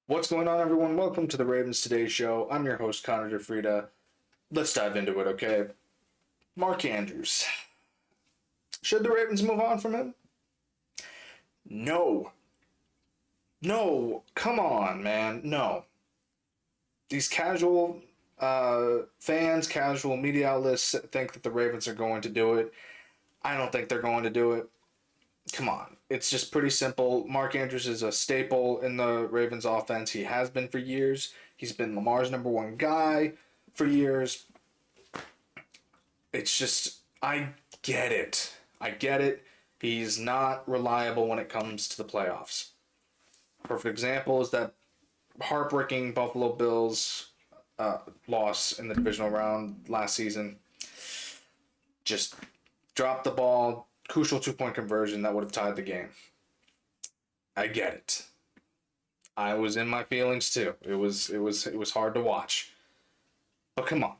What's going on, everyone? Welcome to the Ravens Today Show. I'm your host, Connor Gioffreda. Let's dive into it, okay? Mark Andrews. Should the Ravens move on from him? No. No. Come on, man. No. These casual fans, casual media outlets think that the Ravens are going to do it. I don't think they're going to do it. Come on. It's just pretty simple. Mark Andrews is a staple in the Ravens offense. He has been for years. He's been Lamar's number one guy for years. It's just, I get it. I get it. He's not reliable when it comes to the playoffs. Perfect example is that heartbreaking Buffalo Bills loss in the divisional round last season. Just dropped the ball, crucial 2-point conversion that would have tied the game. I get it. I was in my feelings too. It was hard to watch. But come on.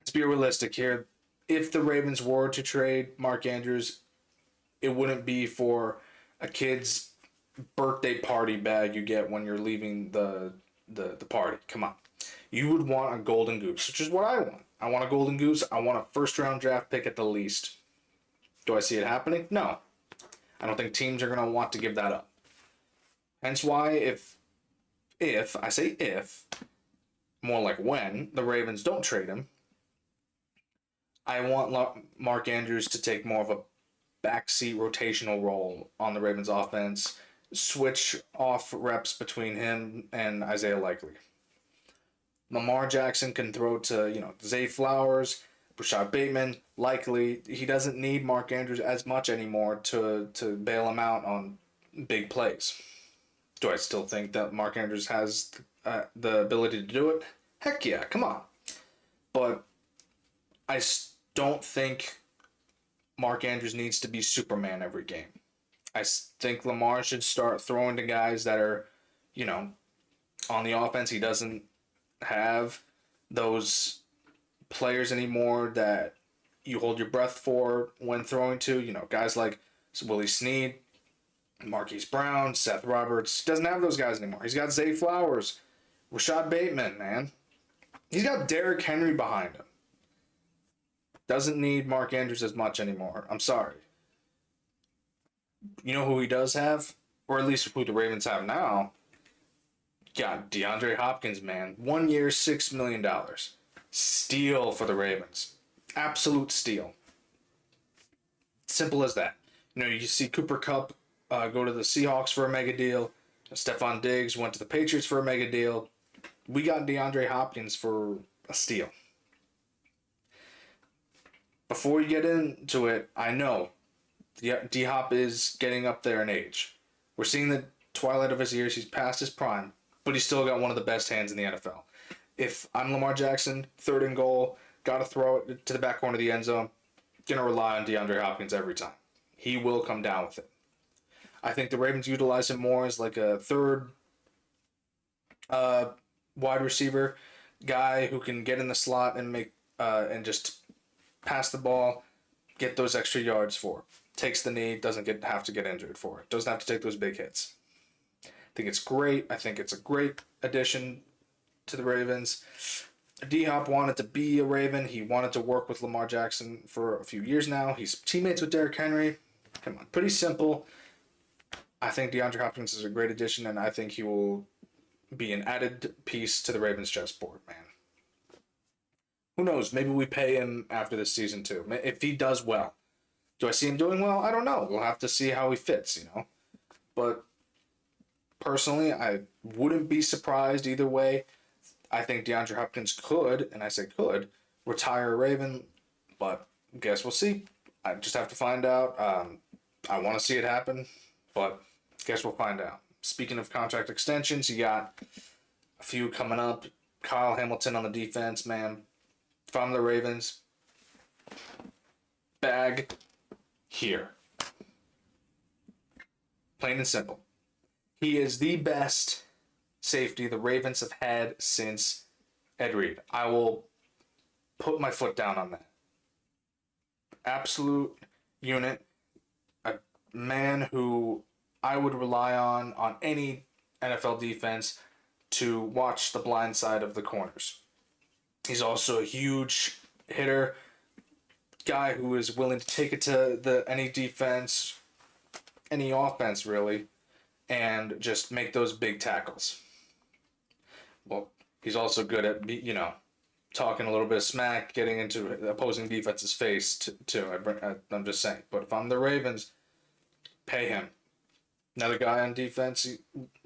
Let's be realistic here. If the Ravens were to trade Mark Andrews, it wouldn't be for a kid's birthday party bag you get when you're leaving the party. Come on. You would want a golden goose, which is what I want. I want a golden goose. I want a first round draft pick at the least. Do I see it happening? No. I don't think teams are going to want to give that up. Hence why if I say if, more like when the Ravens don't trade him, I want Mark Andrews to take more of a backseat rotational role on the Ravens offense, switch off reps between him and Isaiah Likely. Lamar Jackson can throw to, Zay Flowers, Rashad Bateman, Likely. He doesn't need Mark Andrews as much anymore to bail him out on big plays. Do I still think that Mark Andrews has the ability to do it? Heck yeah, come on. But I don't think Mark Andrews needs to be Superman every game. I think Lamar should start throwing to guys that are, on the offense. He doesn't have those players anymore that you hold your breath for when throwing to. Guys like Willie Snead, Marquise Brown, Seth Roberts. He doesn't have those guys anymore. He's got Zay Flowers, Rashad Bateman, man. He's got Derrick Henry behind him. Doesn't need Mark Andrews as much anymore. I'm sorry. You know who he does have? Or at least who the Ravens have now? Got DeAndre Hopkins, man. 1 year, $6 million. Steal for the Ravens. Absolute steal. Simple as that. You see Cooper Kupp go to the Seahawks for a mega deal. Stephon Diggs went to the Patriots for a mega deal. We got DeAndre Hopkins for a steal. Before you get into it, I know D-Hop is getting up there in age. We're seeing the twilight of his years. He's past his prime, but he's still got one of the best hands in the NFL. If I'm Lamar Jackson, third and goal, got to throw it to the back corner of the end zone, going to rely on DeAndre Hopkins every time. He will come down with it. I think the Ravens utilize him more as like a third wide receiver guy who can get in the slot and make and just pass the ball, get those extra yards for. Takes the knee, doesn't have to get injured for it. Doesn't have to take those big hits. I think it's great. I think it's a great addition to the Ravens. D-Hop wanted to be a Raven. He wanted to work with Lamar Jackson for a few years now. He's teammates with Derrick Henry. Come on, pretty simple. I think DeAndre Hopkins is a great addition, and I think he will be an added piece to the Ravens chessboard, man. Who knows? Maybe we pay him after this season too. If he does well. Do I see him doing well? I don't know. We'll have to see how he fits, But personally, I wouldn't be surprised either way. I think DeAndre Hopkins could, and I say could, retire a Raven, but guess we'll see. I just have to find out. I want to see it happen, but guess we'll find out. Speaking of contract extensions, you got a few coming up. Kyle Hamilton on the defense, man. If I'm the Ravens, bag here. Plain and simple. He is the best safety the Ravens have had since Ed Reed. I will put my foot down on that. Absolute unit. A man who I would rely on any NFL defense to watch the blind side of the corners. He's also a huge hitter, guy who is willing to take it to the any defense, any offense really, and just make those big tackles. Well, he's also good at talking a little bit of smack, getting into the opposing defense's face too. I'm just saying. But if I'm the Ravens, pay him. Another guy on defense, you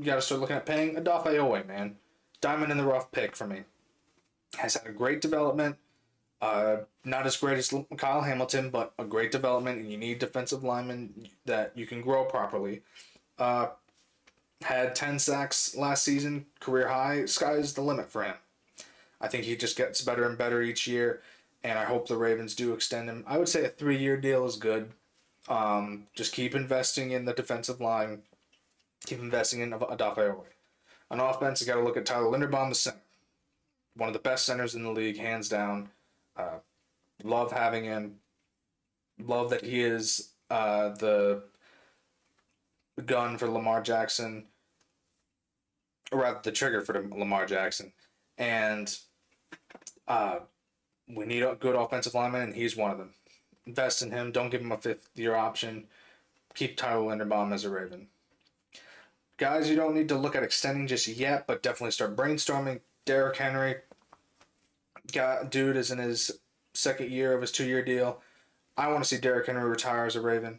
got to start looking at paying Odafe, man. Diamond in the rough pick for me. Has had a great development. Not as great as Kyle Hamilton, but a great development, and you need defensive linemen that you can grow properly. Had 10 sacks last season, career high. Sky's the limit for him. I think he just gets better and better each year, and I hope the Ravens do extend him. I would say a 3-year deal is good. Just keep investing in the defensive line. Keep investing in Odafe. On offense, you got to look at Tyler Linderbaum, the center. One of the best centers in the league, hands down. Love having him. Love that he is the gun for Lamar Jackson, or rather the trigger for Lamar Jackson. And we need a good offensive lineman, and he's one of them. Invest in him. Don't give him a 5th-year option. Keep Tyler Linderbaum as a Raven. Guys, you don't need to look at extending just yet, but definitely start brainstorming. Derrick Henry, dude is in his 2nd year of his 2-year deal. I want to see Derrick Henry retire as a Raven.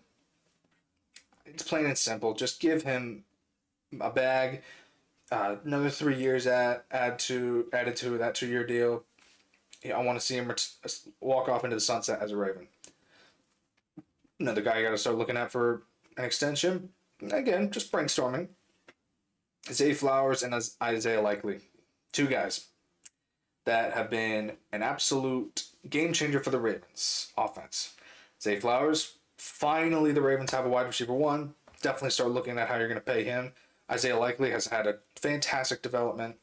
It's plain and simple. Just give him a bag, another 3 years added to that 2-year deal. I want to see him walk off into the sunset as a Raven. Another guy you got to start looking at for an extension. Again, just brainstorming. Zay Flowers and Isaiah Likely. 2 guys that have been an absolute game changer for the Ravens offense. Zay Flowers, finally the Ravens have a wide receiver 1. Definitely start looking at how you're going to pay him. Isaiah Likely has had a fantastic development.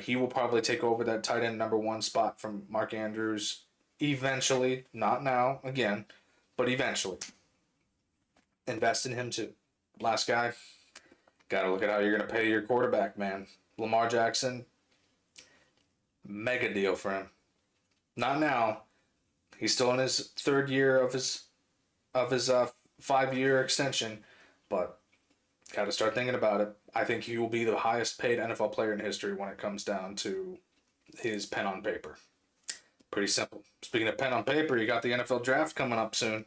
He will probably take over that tight end number 1 spot from Mark Andrews eventually. Not now, again, but eventually. Invest in him too. Last guy, got to look at how you're going to pay your quarterback, man. Lamar Jackson, mega deal for him. Not now. He's still in his 3rd year of his 5-year extension, but got to start thinking about it. I think he will be the highest paid NFL player in history when it comes down to his pen on paper. Pretty simple. Speaking of pen on paper, you got the NFL draft coming up soon.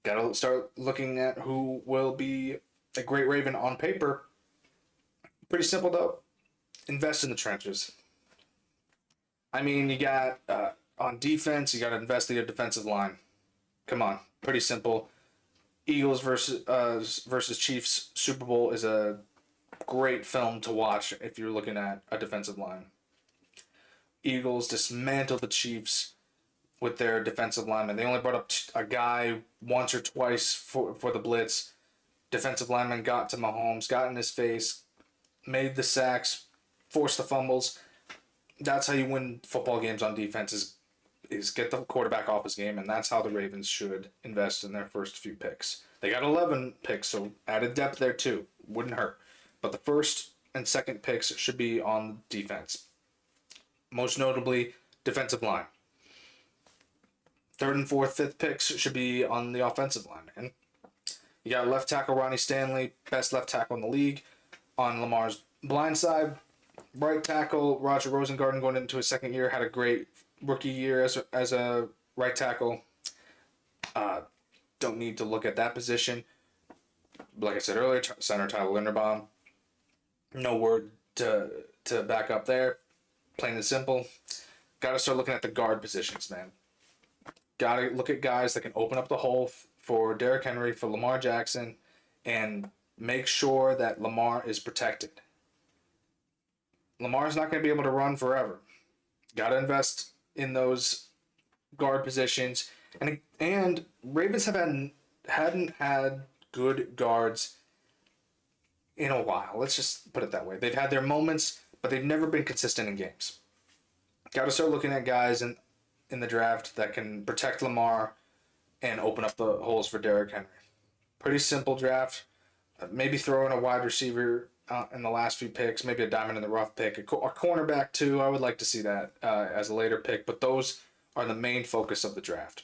Got to start looking at who will be a great Raven on paper. Pretty simple though. Invest in the trenches. I mean, you got on defense, you got to invest in your defensive line. Come on, pretty simple. Eagles versus Chiefs Super Bowl is a great film to watch if you're looking at a defensive line. Eagles dismantled the Chiefs with their defensive linemen. They only brought up a guy once or twice for the blitz. Defensive lineman got to Mahomes, got in his face, made the sacks, forced the fumbles. That's how you win football games on defense is get the quarterback off his game, and that's how the Ravens should invest in their first few picks. They got 11 picks, so added depth there too. Wouldn't hurt. But the first and second picks should be on defense. Most notably, defensive line. 3rd and 4th, 5th picks should be on the offensive line, man. You got left tackle Ronnie Stanley, best left tackle in the league. On Lamar's blind side, right tackle Roger Rosengarten going into his 2nd year had a great rookie year as a right tackle. Don't need to look at that position. Like I said earlier, center Tyler Linderbaum. No word to back up there. Plain and simple. Got to start looking at the guard positions, man. Got to look at guys that can open up the hole for Derrick Henry, for Lamar Jackson, and make sure that Lamar is protected. Lamar's not going to be able to run forever. Got to invest in those guard positions. And Ravens hadn't had good guards in a while. Let's just put it that way. They've had their moments, but they've never been consistent in games. Got to start looking at guys in the draft that can protect Lamar and open up the holes for Derrick Henry. Pretty simple draft. Maybe throw in a wide receiver in the last few picks, maybe a diamond in the rough pick, a cornerback too. I would like to see that as a later pick, but those are the main focus of the draft.